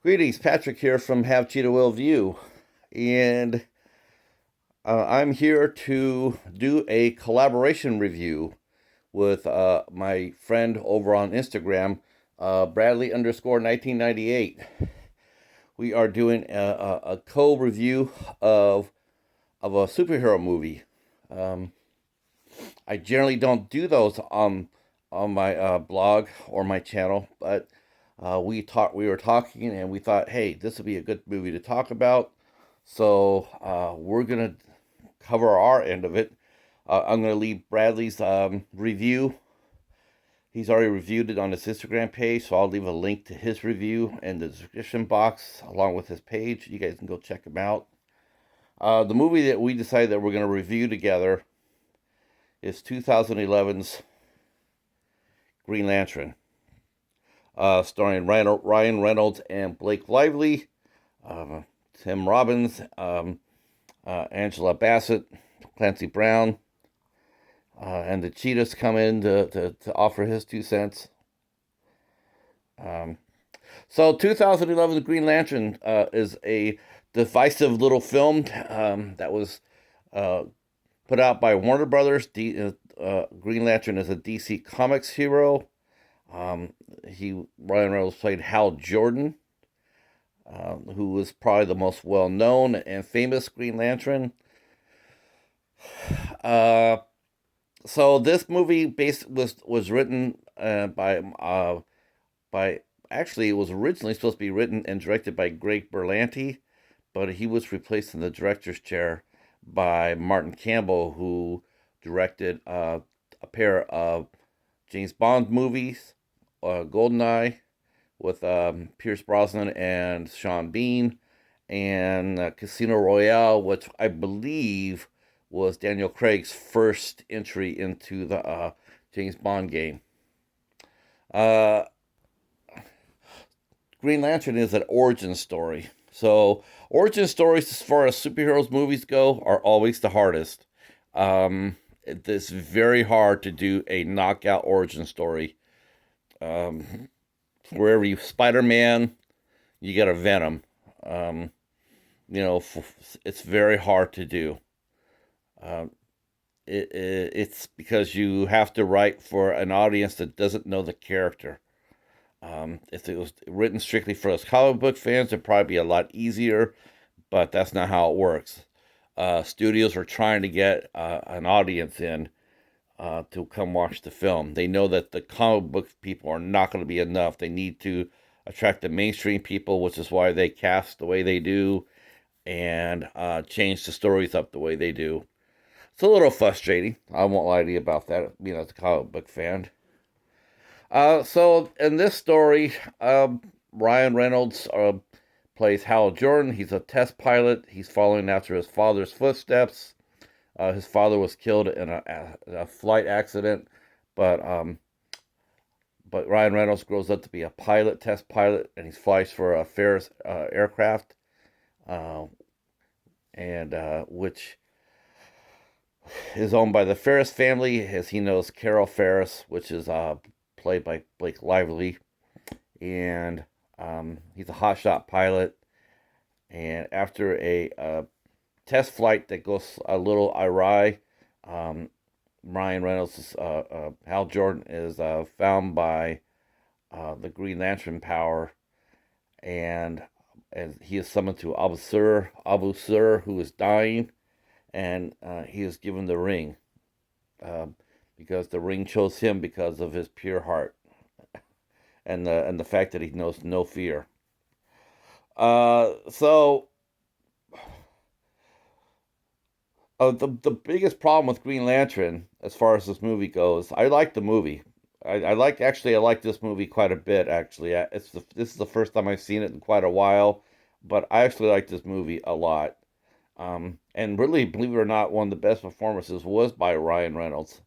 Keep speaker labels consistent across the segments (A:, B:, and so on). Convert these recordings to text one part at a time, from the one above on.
A: Greetings, Patrick here from Have Cheetah Will View, and I'm here to do a collaboration review with my friend over on Instagram, Bradley underscore 1998. We are doing a co-review of a superhero movie. Um, I generally don't do those on my blog or my channel, but we were talking and we thought, hey, this would be a good movie to talk about. So we're gonna cover our end of it. I'm gonna leave Bradley's review. He's already reviewed it on his Instagram page, so I'll leave a link to his review in the description box along with his page. You guys can go check him out. The movie that we decided that we're going to review together is 2011's Green Lantern, starring Ryan Reynolds and Blake Lively, Tim Robbins, Angela Bassett, Clancy Brown, and the Cheetahs come in to offer his 2 cents. So 2011's Green Lantern is a divisive little film that was uh, put out by Warner Brothers. Green Lantern is a DC Comics hero. Ryan Reynolds played Hal Jordan, who was probably the most well known and famous Green Lantern. Uh, so this movie was written by actually it was originally supposed to be written and directed by Greg Berlanti, but he was replaced in the director's chair by Martin Campbell, who directed a pair of James Bond movies, GoldenEye, with Pierce Brosnan and Sean Bean, and Casino Royale, which I believe was Daniel Craig's first entry into the James Bond game. Uh, Green Lantern is an origin story. So, origin stories, as far as superheroes movies go, are always the hardest. It's very hard to do a knockout origin story. Wherever you Spider Man, you get a Venom. Um, it's very hard to do. Um, it's because you have to write for an audience that doesn't know the character. If it was written strictly for us comic book fans, it'd probably be a lot easier, but that's not how it works. Studios are trying to get an audience in to come watch the film. They know that the comic book people are not going to be enough. They need to attract the mainstream people, which is why they cast the way they do and change the stories up the way they do. It's a little frustrating. I won't lie to you about that, as a comic book fan. So in this story, Ryan Reynolds plays Hal Jordan. He's a test pilot. He's following after his father's footsteps. His father was killed in a flight accident, but Ryan Reynolds grows up to be a test pilot, and he flies for a Ferris aircraft, uh, and which is owned by the Ferris family, as he knows Carol Ferris, which is played by Blake Lively, and he's a hotshot pilot. And after a test flight that goes a little awry, um, Ryan Reynolds, Hal Jordan, is found by the Green Lantern power, and he is summoned to Abu Sur, who is dying, and he is given the ring, um, because the ring chose him because of his pure heart and the fact that he knows no fear. So the biggest problem with Green Lantern, as far as this movie goes, I like the movie. I like this movie quite a bit. Actually, this is the first time I've seen it in quite a while, but I actually like this movie a lot. And really, believe it or not, one of the best performances was by Ryan Reynolds.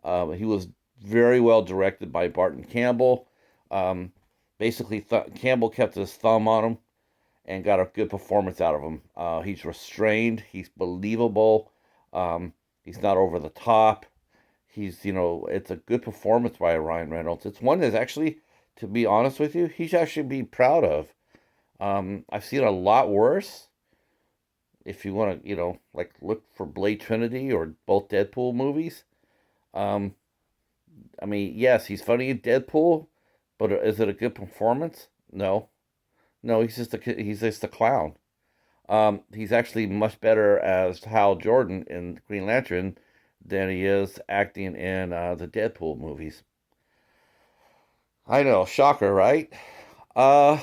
A: He was very well directed by Barton Campbell. Um, Basically, Campbell kept his thumb on him and got a good performance out of him. He's restrained. He's believable. He's not over the top. It's a good performance by Ryan Reynolds. It's one that's actually, to be honest with you, he's actually be proud of. I've seen a lot worse. If you want to, like look for Blade Trinity or both Deadpool movies. Um, I mean, yes, he's funny in Deadpool, but is it a good performance? No, no, he's just a clown. He's actually much better as Hal Jordan in Green Lantern than he is acting in the Deadpool movies. I know, shocker, right? Uh,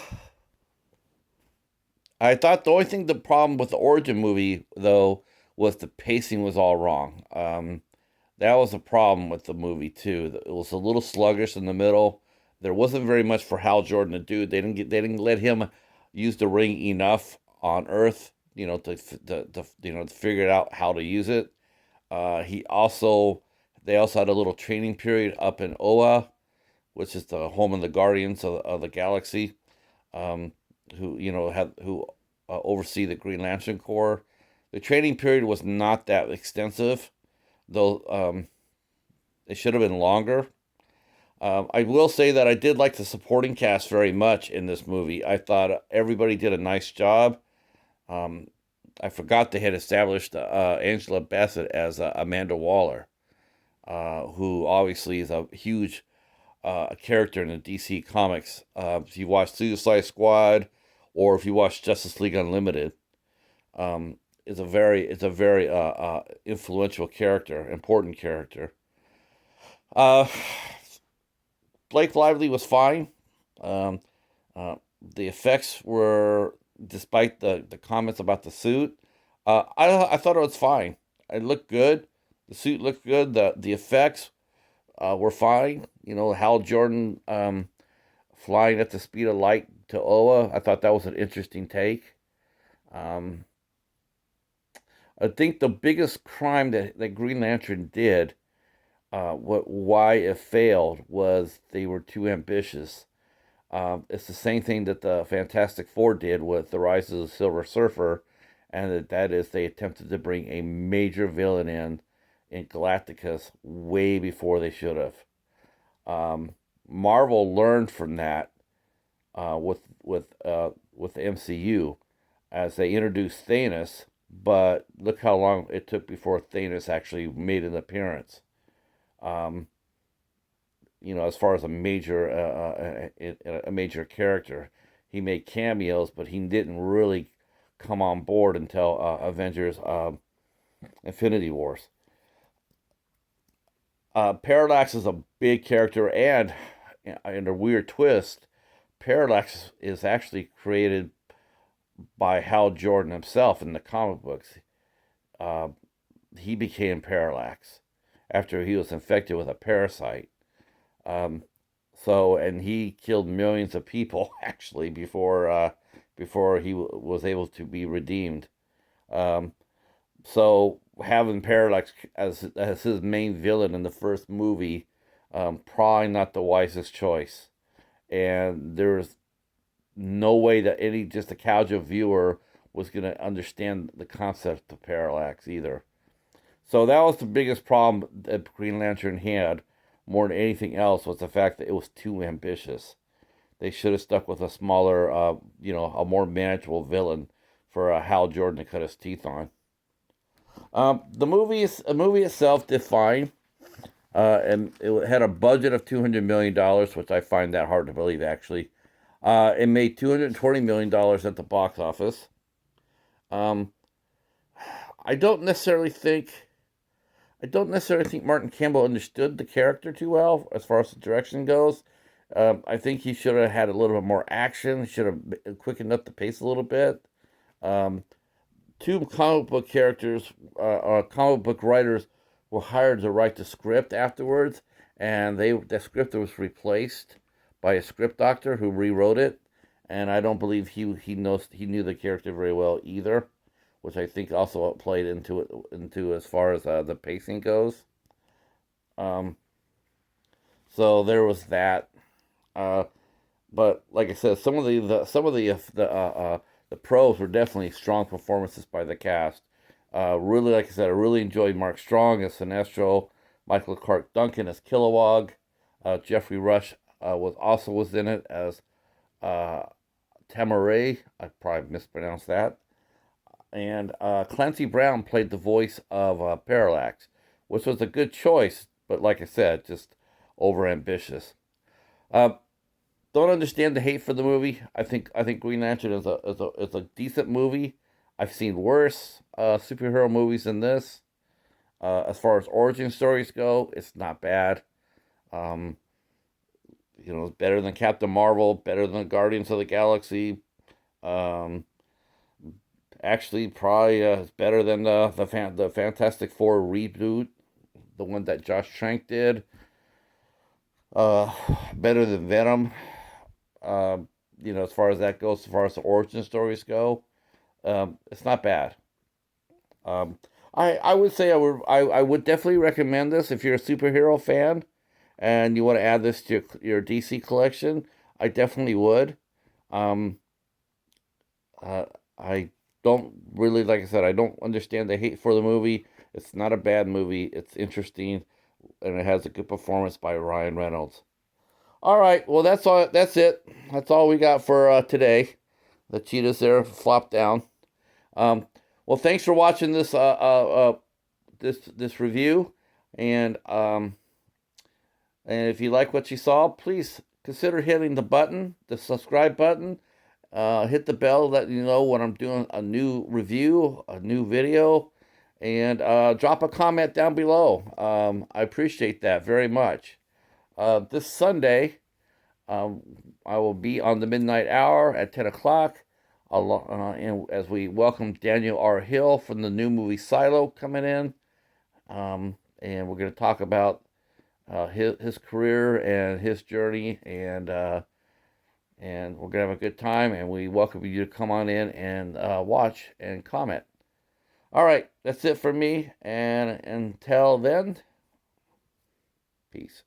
A: I thought the problem with the origin movie though was the pacing was all wrong. That was a problem with the movie too. It was a little sluggish in the middle. There wasn't very much for Hal Jordan to do. They didn't let him use the ring enough on Earth, to figure out how to use it. He also They also had a little training period up in Oa, which is the home of the Guardians of the Galaxy, um, who oversee the Green Lantern Corps. The training period was not that extensive, though. It should have been longer. I will say that I did like the supporting cast very much in this movie. I thought everybody did a nice job. Um, I forgot they had established Angela Bassett as Amanda Waller, who obviously is a huge character in the DC comics. If you watch Suicide Squad, or if you watch Justice League Unlimited, it's a very influential character, important character. Uh, Blake Lively was fine. Um, the effects were, despite the comments about the suit, I thought it was fine. It looked good. The suit looked good. The effects were fine. Hal Jordan flying at the speed of light to Oa. I thought that was an interesting take. Um, I think the biggest crime that Green Lantern did, why it failed, was they were too ambitious. It's the same thing that the Fantastic Four did with the Rise of the Silver Surfer, and that is they attempted to bring a major villain in Galacticus way before they should have. Marvel learned from that with the MCU as they introduced Thanos, but look how long it took before Thanos actually made an appearance. Um, as far as a major character, he made cameos, but he didn't really come on board until Avengers Infinity Wars. Parallax is a big character, and in a weird twist, Parallax is actually created by Hal Jordan himself in the comic books. Uh, he became Parallax after he was infected with a parasite. Um, and he killed millions of people actually before he was able to be redeemed. Um, so having Parallax as his main villain in the first movie, probably not the wisest choice. And there's no way that any just a casual viewer was going to understand the concept of Parallax either. So that was the biggest problem that Green Lantern had, more than anything else, was the fact that it was too ambitious. They should have stuck with a smaller, a more manageable villain for Hal Jordan to cut his teeth on. The movie itself did fine, and it had a budget of $200 million, which I find that hard to believe. Actually, it made $220 million at the box office. Um, I don't necessarily think I don't necessarily think Martin Campbell understood the character too well as far as the direction goes. I think he should have had a little bit more action. He should have quickened up the pace a little bit. Um, Two comic book writers were hired to write the script afterwards, and the script was replaced by a script doctor who rewrote it. And I don't believe he knew the character very well either, which I think also played into as far as the pacing goes. Um, so there was that. Uh, but like I said, the pros were definitely strong performances by the cast. Really, like I said, I really enjoyed Mark Strong as Sinestro, Michael Clark Duncan as Kilowog, Jeffrey Rush was in it as uh, Tamaray. I probably mispronounced that. And Clancy Brown played the voice of Parallax, which was a good choice, but like I said, just overambitious. Uh, don't understand the hate for the movie. I think Green Lantern is a decent movie. I've seen worse superhero movies than this. As far as origin stories go, it's not bad. Um, it's better than Captain Marvel, better than Guardians of the Galaxy. Um, Actually, probably it's better than the Fantastic Four reboot, the one that Josh Trank did. Uh, Better than Venom. Uh, as far as that goes, as far as the origin stories go, it's not bad. Um, I would say I would definitely recommend this if you're a superhero fan and you want to add this to your DC collection. I definitely would. Um, uh, I don't really, like I said, I don't understand the hate for the movie. It's not a bad movie. It's interesting, and it has a good performance by Ryan Reynolds. All right, well that's all. That's it. That's all we got for today. The cheetahs there flopped down. Um, well, thanks for watching this review, and if you like what you saw, please consider hitting the subscribe button. Hit the bell, let you know when I'm doing a new review, a new video, and drop a comment down below. I appreciate that very much. This Sunday, um, I will be on the midnight hour at 10 o'clock, and as we welcome Daniel R. Hill from the new movie Silo coming in. And we're going to talk about his career and his journey, and we're gonna have a good time. And we welcome you to come on in and watch and comment. All right, that's it for me. And until then, peace.